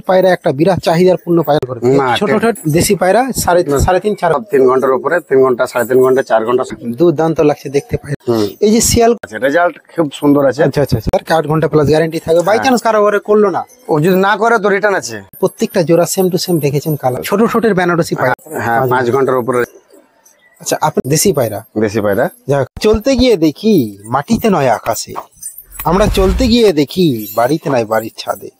পায়রা একটা বিরাট চাহিদার পূর্ণ পায়রা করে ছোট ছোট দেশি পায়রা সাড়ে তিন 3 ঘন্টার উপরে 3 ঘন্টা 3.5 ঘন্টা 4 ঘন্টা দুর্দান্ত লাগছে দেখতে পাই। এই যে শিয়াল রেজাল্ট খুব সুন্দর আছে। আচ্ছা আচ্ছা স্যার 8 ঘন্টা প্লাস গ্যারান্টি থাকবে। বাই চান্স কারো ঘরে করলো না, ও যদি না করে তো রিটার্ন আছে। প্রত্যেকটা জোড়া সেম টু সেম রেখেছেন কালার ছোট ছোটের বেনারসি পায়রা। হ্যাঁ 5 ঘন্টার উপরে। আচ্ছা আপনি দেশি পায়রা যাক চলতে গিয়ে দেখি মাটিতে নয় আকাশে, আমরা চলতে গিয়ে দেখি বাড়িতে নয় বাড়ির ছাদে।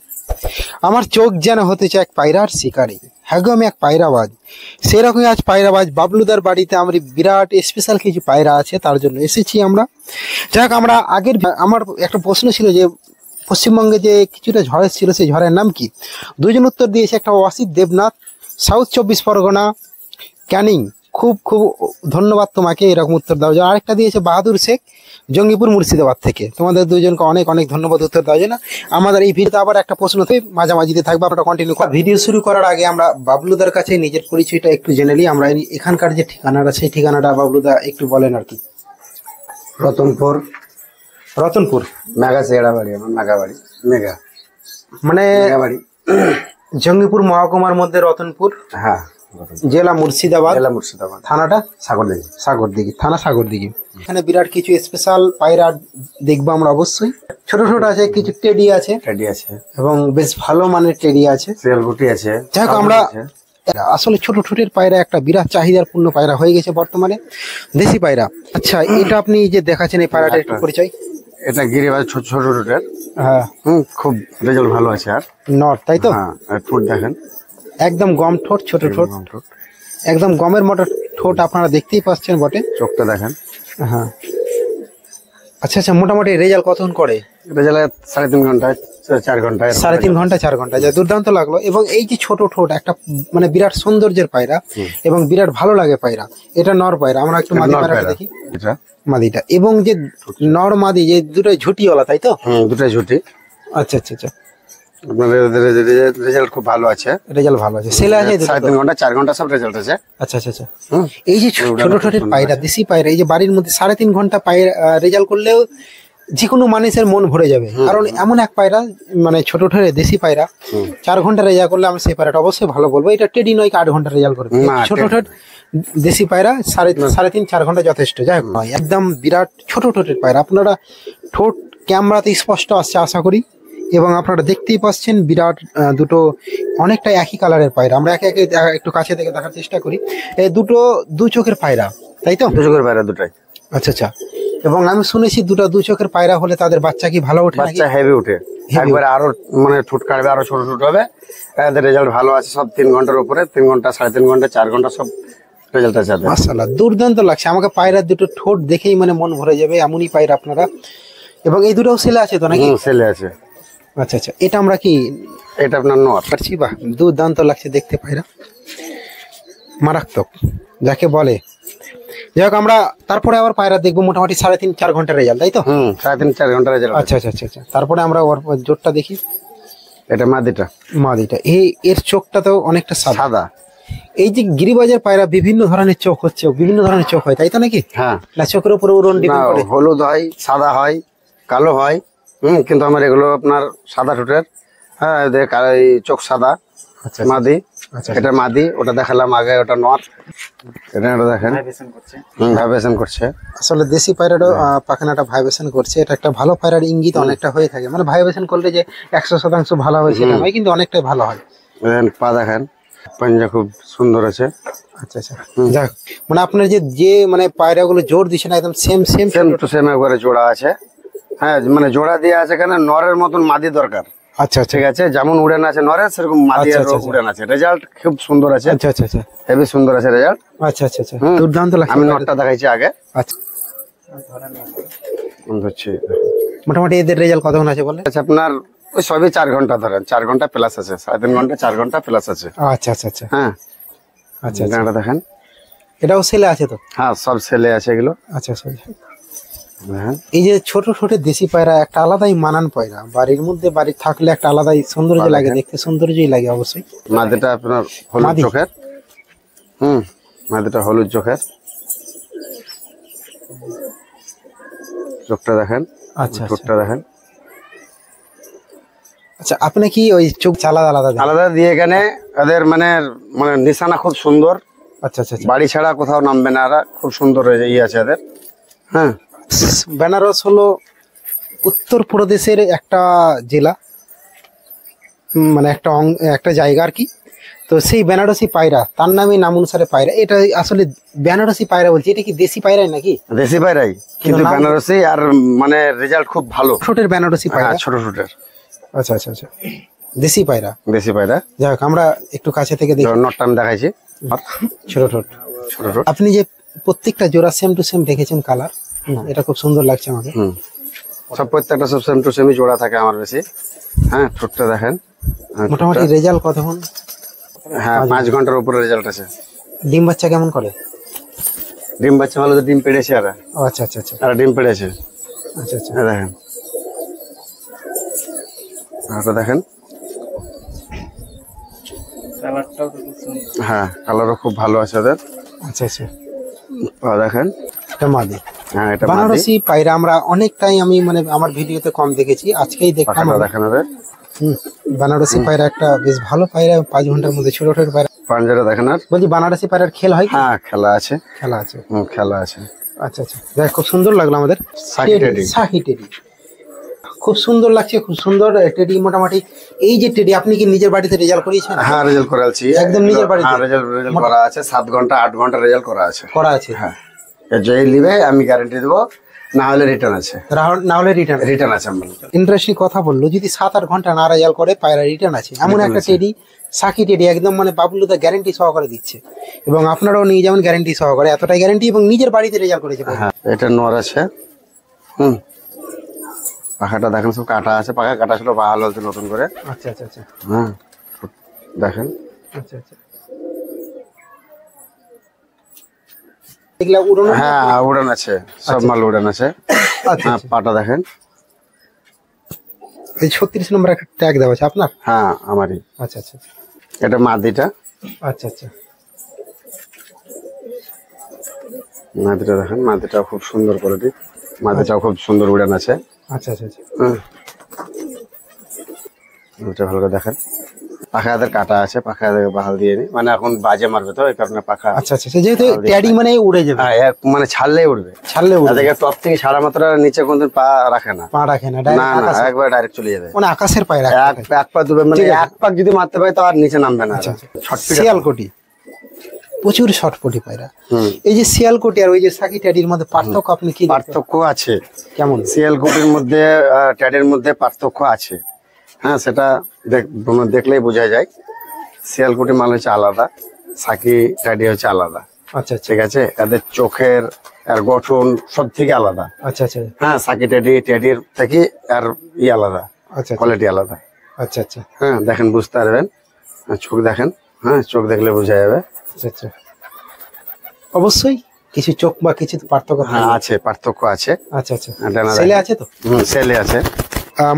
আমার চোখ যেন হতে চায় এক পায়রার শিকারে। হ্যাঁ গো আমি এক পায়রাবাজ, সেরকমই আজ পায়রাবাজ বাবলুদার বাড়িতে আমার বিরাট স্পেশাল কিছু পায়রা আছে, তার জন্য এসেছি আমরা। যাক আমরা আমার একটা প্রশ্ন ছিল যে পশ্চিমবঙ্গে যে কিছুটা ঝড় ছিল সেই ঝড়ের নাম কি? দুজন উত্তর দিয়েছে, একটা ওয়াসিদ দেবনাথ, সাউথ 24 পরগনা, ক্যানিং। খুব খুব ধন্যবাদ তোমাকে এরকম উত্তর দেওয়ার জন্য। আরেকটা দিয়েছে বাহাদুর শেখ, জঙ্গিপুর মুর্শিদাবাদ থেকে। তোমাদের দুজনকে অনেক অনেক ধন্যবাদ উত্তর দেওয়ার জন্য। আমাদের এই ভিডিওতে আবার একটা প্রশ্ন মাঝামাঝিতে থাকবে, আপনারা কন্টিনিউ করা। ভিডিও শুরু করার আগে আমরা বাবলুদার কাছে নিজের পরিচয়টা একটু জেনে নিই। আমরা এখানকার যে ঠিকানাটা সেই ঠিকানাটা বাবলুদা একটু বলেন আর কি। রতনপুর মেঘা বাড়ি, আমার মেঘা মানে জঙ্গিপুর মহকুমার মধ্যে রতনপুর, হ্যাঁ জেলা মুর্শিদাবাদ, থানাটা সাগরদিঘি, থানা সাগরদিঘি। এখানে বিরাট কিছু স্পেশাল পায়রা দেখবো আমরা অবশ্যই। ছোট ছোট আছে, কিছু টেডি আছে এবং বেশ ভালো মানের টেডি আছে, শিয়ালগুটি আছে। যাই হোক আমরা আসলে ছোট ছোটের পায়রা একটা বিরাট চাহিদার পূর্ণ পায়রা হয়ে গেছে বর্তমানে, দেশি পায়রা। আচ্ছা এটা আপনি যে দেখাচ্ছেন এই পায়রাটা একটু পরিচয়। এটা গিরিবাজ ছোট ছোট রুটের। হ্যাঁ খুব রেজাল্ট ভালো আছে। আর নর তাই তো? হ্যাঁ ঠোঁট দেখেন একদম গম ঠোঁট, ছোট ঠোঁট, একদম গমের মতো ঠোঁট, আপনারা দেখতেই পাচ্ছেন বটে। চোখটা দেখেন। হ্যাঁ আচ্ছা আচ্ছা মোটামুটি রেজাল্ট কতক্ষণ করে? রেজাল্ট 3.5 ঘন্টায় 4 ঘন্টায় 3.5 ঘন্টা 4 ঘন্টা, যা দুর্দান্ত লাগলো। এবং এই যে ছোট ঠোঁট একটা মানে বিরাট সৌন্দর্যের পায়রা এবং বিরাট ভালো লাগে পায়রা। এটা নর পায়রা, আমরা একটু মাদি পায়রাটা দেখি। এটা মাদিটা এবং যে নর মাদি যে দুটোই ঝুটিওয়ালা তাই তো? দুটোই ঝুটি। আচ্ছা আচ্ছা আচ্ছা রেজাল্ট খুব ভালো আছে। রেজাল্ট ভালো আছে, সেল আছে 3.5 ঘন্টা 4 ঘন্টা সব রেজাল্ট আছে। আচ্ছা আচ্ছা আচ্ছা এই যে ছোট ছোটের পায়রা, দেশি পায়রা, এই যে বাড়ির মধ্যে 3.5 ঘন্টা পায়রা রেজাল্ট করলেও যে কোনো মানুষের মন ভরে যাবে। কারণ এমন এক পায়রা মানে ছোট ছোট দেশি পায়রা 4 ঘন্টা রেজাল্ট করলে আমরা সেই পায়রাটা অবশ্যই ভালো বলবো। এটা টেডি নয় 8 ঘন্টা রেজাল্ট করবে। ছোট ছোট দেশি পায়রা 3.5-4 ঘন্টা যথেষ্ট। যাই হোক একদম বিরাট ছোট ছোটের পায়রা। আপনারা ঠোঁট ক্যামেরাতে স্পষ্ট আসছে আশা করি, এবং আপনারা দেখতেই পাচ্ছেন বিরাট দুটো অনেকটা একই কালারের পায়রা। আমরা একে একে একটু কাছে থেকে দেখার চেষ্টা করি। এই দুটো দু চোখের পায়রা তাই তো? 2 চোখের পায়রা দুটাই। আচ্ছা আচ্ছা এবং আমি শুনেছি দু চোখের পায়রা হলে তাদের বাচ্চা কি ভালো ওঠে? বাচ্চা হেভি ওঠে একবারে, আরো মানে ঠোঁট কাটবে, আরো ছোট ছোট হবে। এদের রেজাল্ট ভালো আছে সব 3 ঘন্টার উপরে, 3 ঘন্টা 3.5 ঘন্টা 4 ঘন্টা সব রেজাল্ট আছে। মাশাআল্লাহ দুর্দান্ত লাগছে আমাকে। পায়রার দুটো ঠোঁট দেখেই মানে মন ভরে যাবে, এমনই পায়রা আপনারা। এবং এই দুটোও সেলে আছে তো নাকি? সেলে আছে। আচ্ছা আচ্ছা এটা আমরা কি, এটা আপনার নর পারছি? বাহ দুর্দান্ত লাগছে দেখতে পায়রা, মারাত্মক যাকে বলে। যাই হোক আমরা তারপরে আবার পায়রা দেখবো মোটামুটি 3.5-4 ঘন্টা রেজাল্ট তাই তো? 3.5-4 ঘন্টা রেজাল্ট। আচ্ছা আচ্ছা আচ্ছা তারপরে আমরা ওর জোরটা দেখি। এটা মাদিটা এর চোখটা তো অনেকটা সাদা। এই যে গিরিবাজের পায়রা বিভিন্ন ধরনের চোখ হচ্ছে, বিভিন্ন ধরনের চোখ হয় তাই তো নাকি? হ্যাঁ না চোখের উপরে উড়ন ডিপেন্ড করে? হলুদ হয়, সাদা হয়, কালো হয়। কিন্তু আমার এগুলো আপনার সাদা ঠোঁটের। হ্যাঁ চোখ সাদা। মাদি, এটা মাদি, ওটা দেখালাম আগে, ওটা নর। এটা দেখেন ভাইব্রেশন করছে। আসলে দেশি পায়রাটা পাখানাটা ভাইব্রেশন করছে, এটা একটা ভালো পায়রার ইঙ্গিত অনেকটা হয়ে থাকে। মানে ভাইব্রেশন করলে যে 100% ভালো হয় সেটা নয়, কিন্তু অনেকটাই ভালো হয়। পা দেখেন, পাঞ্জা খুব সুন্দর আছে। আচ্ছা আচ্ছা যাক মানে আপনার যে মানে পায়রাগুলো জোর দিচ্ছে না একদম সেম টু সেম একবারে জোড়া আছে। হ্যাঁ মানে জোড়া দিয়ে আছে কেন, নরের মতন মাদি দরকার। আচ্ছা ঠিক আছে, যেমন উড়ান আছে নরের সেরকম মাদির উড়ান আছে। রেজাল্ট খুব সুন্দর আছে। আচ্ছা আচ্ছা আচ্ছা হেভি সুন্দর আছে রেজাল্ট। আচ্ছা আচ্ছা আচ্ছা দুর্দান্ত লাগছে। আমি নরটা দেখাইছি আগে। আচ্ছা মোটামুটি এদের রেজাল্ট কতক্ষণ আছে বলে? আচ্ছা আপনার ওই সবই 4 ঘন্টা ধরেন, 4 ঘন্টা প্লাস আছে, 3.5 ঘন্টা 4 ঘন্টা প্লাস আছে। আচ্ছা আচ্ছা আচ্ছা হ্যাঁ আচ্ছা এটা দেখেন, এটাও সেলে আছে তো? হ্যাঁ সব সেলে আছে এগুলো। আচ্ছা আচ্ছা এই যে ছোট ছোট দেশি পায়রা একটা আলাদাই মানান পায়রা, বাড়ির মধ্যে বাড়ি থাকলে একটা আলাদাই সৌন্দর্য লাগে, দেখতে সৌন্দর্যই লাগে অবশ্যই। মাদিটা আপনার হলুদ চোখের। মাদিটা হলুদ চোখের, চোখটা দেখেন। আচ্ছা চোখটা দেখেন। আচ্ছা, আপনি কি ওই চোখ আলাদা আলাদা দেন? আলাদা দিয়ে এখানে এদের মানে মানে নিশানা খুব সুন্দর। আচ্ছা আচ্ছা আচ্ছা। বাড়ি ছাড়া কোথাও নামবে না, এরা খুব সুন্দর আছে এদের। হ্যাঁ, বেনারস হলো উত্তরপ্রদেশের একটা জেলা, মানে একটা জায়গা আর কি। তো সেই বেনারসি পায়রা, তার নামে নাম অনুসারে পায়রা। এটা আসলে বেনারসি পায়রা বলছি, এটা কি দেশি পায়রাই নাকি? দেশি পায়রাই, কিন্তু বেনারসি আর মানে রেজাল্ট খুব ভালো। ছোটের বেনারসি পায়রা, ছোট ছোটের। আচ্ছা আচ্ছা আচ্ছা, দেশি পায়রা। দেশি পায়রা। যাই হোক, আমরা একটু কাছে থেকে দেখি। নটটা আমি দেখাইছি, ছোট ছোট ছোট ছোট। আপনি যে প্রত্যেকটা জোড়া সেম টু সেম রেখেছেন কালার, এটা খুব সুন্দর লাগছে আমাকে। সব প্রত্যেকটা সব সেম টু সেমই জোড়া থাকে আমার বেশি। হ্যাঁ, ঠোঁটটা দেখেন। মোটামুটি রেজাল্ট কতক্ষণ? হ্যাঁ, 5 ঘন্টার উপরে রেজাল্ট আছে। ডিম বাচ্চা কেমন করে? ডিম বাচ্চা ভালো, তো ডিম পেড়েছে আর। আচ্ছা আচ্ছা আচ্ছা আর ডিম পেড়েছে। আচ্ছা আচ্ছা, দেখেন, এটা দেখেন। হ্যাঁ, কালারও খুব ভালো আছে ওদের। আচ্ছা আচ্ছা, দেখেন এটা মাদি। হ্যাঁ, এটা বেনারসি পায়রা আমরা অনেকটাই, আমি মানে আমার ভিডিওতে কম দেখেছি, আজকেই দেখলাম। দেখেন ওদের বেনারসি পায়রা একটা বেশ ভালো পায়রা, 5 ঘন্টার মধ্যে ছোট ছোট পায়রা। পাঞ্জারা দেখেন। আর বলছি, বেনারসি পায়রার খেল হয়? হ্যাঁ, খেলা আছে। খেলা আছে, খেলা আছে। আচ্ছা আচ্ছা, দেখ খুব সুন্দর লাগলো আমাদের শাহি টেডি। খুব সুন্দর লাগছে, খুব সুন্দর টেডি। মোটামুটি এই যে টেডি, আপনি কি নিজের বাড়িতে রেজাল্ট করিয়েছেন? হ্যাঁ, রেজাল্ট করাচ্ছি একদম নিজের বাড়িতে। হ্যাঁ, রেজাল্ট করা আছে। 7 ঘন্টা 8 ঘন্টা রেজাল্ট করা আছে। হ্যাঁ, যে নিবে আমি গ্যারান্টি দেবো, না হলে রিটার্ন আছে। না হলে রিটার্ন আছে। ইন্টারেস্টিং কথা বললো, যদি 7-8 ঘন্টা না রেজাল্ট করে পায়রা রিটার্ন আছে, এমন একটা টেডি সাকি টেডি, একদম মানে বাবুলুদা গ্যারান্টি সহকারে দিচ্ছে, এবং আপনারাও নিয়ে যেমন গ্যারান্টি সহকারে, এতটাই গ্যারান্টি, এবং নিজের বাড়িতে রেজাল্ট করেছে। হ্যাঁ, এটা নর আছে। পাখাটা দেখেন, সব কাটা আছে। পাখা কাটা ছিল, ভালো হচ্ছে নতুন করে। আচ্ছা আচ্ছা আচ্ছা, হ্যাঁ, দেখেন। আচ্ছা আচ্ছা, এগুলা উড়ানো? হ্যাঁ, উড়ান আছে, সব মাল উড়ান আছে। হ্যাঁ, পাটা দেখেন। এই 36 নম্বর একটা ট্যাগ দেওয়া আছে আপনার? হ্যাঁ, আমারই। আচ্ছা আচ্ছা, এটা মাদিটা। আচ্ছা আচ্ছা, মাদিটা দেখেন। মাদিটা খুব সুন্দর কোয়ালিটি, মাদিটাও খুব সুন্দর উড়ান আছে। আচ্ছা আচ্ছা আচ্ছা, এটা ভালো করে দেখেন। পাখা এদের কাটা আছে, পাখা এদের বাহাল দিয়ে নি, মানে এখন বাজে মারবে তো, এই কারণে পাখা। আচ্ছা আচ্ছা, যেহেতু ট্যাডি মানে উড়ে যাবে। হ্যাঁ, মানে ছাড়লেই উড়বে। এদিকে টপ থেকে সারা মাত্রা নিচে কোনদিন পা রাখে না। না, একবার ডাইরেক্ট চলে যাবে। মানে আকাশের পায়রা, এক পা দুবে, মানে এক পাক যদি মারতে পারে তো আর নিচে নামবে না। শিয়ালকোটি প্রচুর শর্টকটি পায়রা। এই যে শিয়ালকোটি আর ওই যে সাকি ট্যাডির মধ্যে পার্থক্য আপনি কি? পার্থক্য আছে। কেমন? শিয়ালকোটির মধ্যে ট্যাডির মধ্যে পার্থক্য আছে। হ্যাঁ, সেটা দেখলেই বোঝা যায়। শিয়ালকোটি মাল হচ্ছে আলাদা, সাকি ট্যাডি হচ্ছে আলাদা। আচ্ছা, ঠিক আছে, এদের চোখের আর গঠন সব থেকে আলাদা। আচ্ছা আচ্ছা, হ্যাঁ, সাকি ট্যাডির থেকে আর আলাদা, আচ্ছা, কোয়ালিটি আলাদা। আচ্ছা আচ্ছা, হ্যাঁ, দেখেন, বুঝতে পারবেন। চোখ দেখেন। হ্যাঁ, চোখ দেখলে বোঝা যাবে। আচ্ছা আচ্ছা, অবশ্যই কিছু চোখ বা কিছু পার্থক্য। হ্যাঁ, আছে, পার্থক্য আছে। আচ্ছা আচ্ছা, ছেলে আছে তো? ছেলে আছে।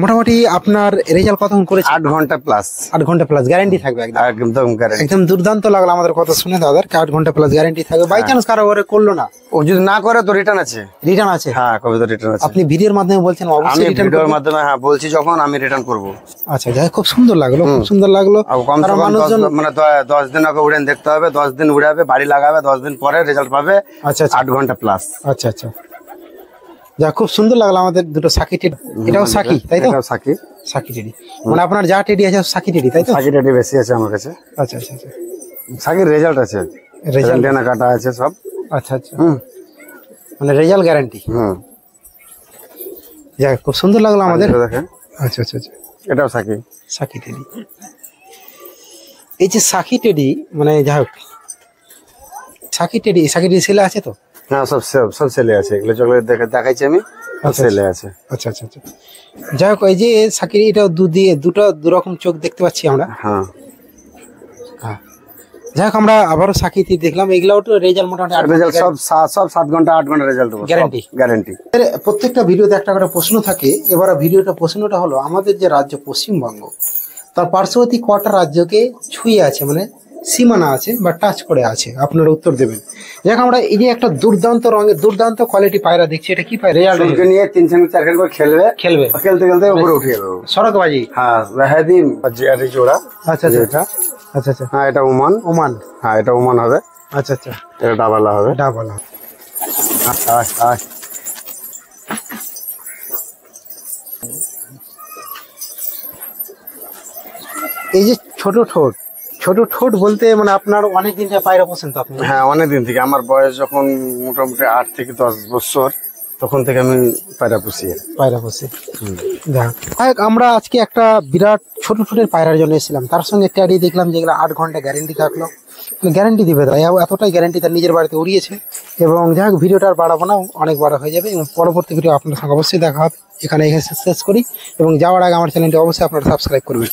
মোটামুটি আপনার রেজাল্ট কতক্ষণ করেছে? 8 ঘন্টা প্লাস। 8 ঘন্টা প্লাস গ্যারান্টি থাকবে? একদম গ্যারান্টি। একদম দুর্দান্ত লাগলো আমাদের কথা শুনে দাদার, 8 ঘন্টা প্লাস গ্যারান্টি থাকবে। বাই চান্স কারো ঘরে করলো না, ও যদি না করে তো রিটার্ন আছে। রিটার্ন আছে? হ্যাঁ, কবে তো রিটার্ন আছে। আপনি ভিডিওর মাধ্যমে বলছেন, অবশ্যই রিটার্ন ভিডিওর মাধ্যমে হ্যাঁ বলছি, যখন আমি রিটার্ন করব। আচ্ছা, যাই খুব সুন্দর লাগলো, খুব সুন্দর লাগলো। কারণ মানুষজন মানে 10 দিন আগে উড়েন দেখতে হবে, 10 দিন উড়াবে, বাড়ি লাগাবে, 10 দিন পরে রেজাল্ট পাবে। আচ্ছা, 8 ঘন্টা প্লাস। আচ্ছা আচ্ছা, যা খুব সুন্দর লাগলো আমাদের দুটো সাকি টেডি। এটাও সাকি, তাই তো? এটাও সাকি। সাকি টেডি মানে আপনার যা টেডি আছে সাকি টেডি, তাই তো? সাকি টেডি বেশি আছে আমার কাছে। আচ্ছা আচ্ছা আচ্ছা, সাকির রেজাল্ট আছে, রেজাল্ট দেনা কাটা আছে সব। আচ্ছা আচ্ছা, মানে রেজাল্ট গ্যারান্টি। যাক, খুব সুন্দর লাগলো আমাদের। দেখেন। আচ্ছা আচ্ছা আচ্ছা, এটাও সাকি। Psaki teddy. এই যে সাকি টেডি, মানে যাই হোক, সাকি টেডি ছেলে আছে তো? হ্যাঁ, সব ছেলে আছে। এগুলো চকলেট দেখাইছি আমি, ছেলে আছে। আচ্ছা আচ্ছা আচ্ছা, যাই হোক, এই যে সাকি, এটা দু রকম চোখ দেখতে পাচ্ছি আমরা। হ্যাঁ, যাই হোক, আমরা আবারও সাকিতে দেখলাম। এগুলাও তো রেজাল্ট মোটামুটি সব 7 ঘন্টা 8 ঘন্টা রেজাল্ট দেবো, গ্যারান্টি। প্রত্যেকটা ভিডিওতে একটা করে প্রশ্ন থাকে। এবার প্রশ্নটা হলো, আমাদের যে রাজ্য পশ্চিমবঙ্গ, তার পার্শ্ববর্তী কটা রাজ্যকে ছুঁয়ে আছে, মানে সীমানা আছে বা টাচ করে আছে, আপনারা উত্তর দেবেন। দেখ আমরা এই যে একটা দুর্দান্ত রঙের দুর্দান্ত কোয়ালিটি পায়রা দেখছি, এটা কি পায়রা? চুলকে নিয়ে 3-4 করে খেলবে, খেলবে খেলতে খেলতে উপরে উঠিয়ে দেবো। সড়কবাজি। হ্যাঁ ওয়াহাদি জিয়ারি জোড়া। আচ্ছা আচ্ছা এটা, আচ্ছা আচ্ছা হ্যাঁ এটা ওমান। ওমান, হ্যাঁ এটা ওমান হবে। আচ্ছা আচ্ছা এটা ডাবালা হবে। ডাবল। এই যে ছোট ঠোঁট, ছোট ঠোঁট বলতে মানে আপনার অনেক দিন থেকে পায়রা পছন্দ তো আপনি? হ্যাঁ অনেকদিন থেকে, আমার বয়স যখন মোটামুটি 8 থেকে 10 বছর, তখন থেকে আমি পায়রা পুষি। পায়রা পছন্দ। যাক আমরা আজকে একটা বিরাট ছোট ছোটের পায়রার জন্য এসেছিলাম, তার সঙ্গে ট্যাডি দেখলাম যেগুলো 8 ঘন্টা গ্যারেন্টি থাকলো, গ্যারেন্টি দিবে তাই এতটাই গ্যারেন্টি তার নিজের বাড়িতে উড়িয়েছে। এবং যাই হোক ভিডিওটা আর বাড়াবো না, অনেক বড় হয়ে যাবে, এবং পরবর্তী ভিডিও আপনার সঙ্গে অবশ্যই দেখা হবে। এখানে শেষ করি, এবং যাওয়ার আগে আমার চ্যানেলটি অবশ্যই আপনারা সাবস্ক্রাইব করবেন।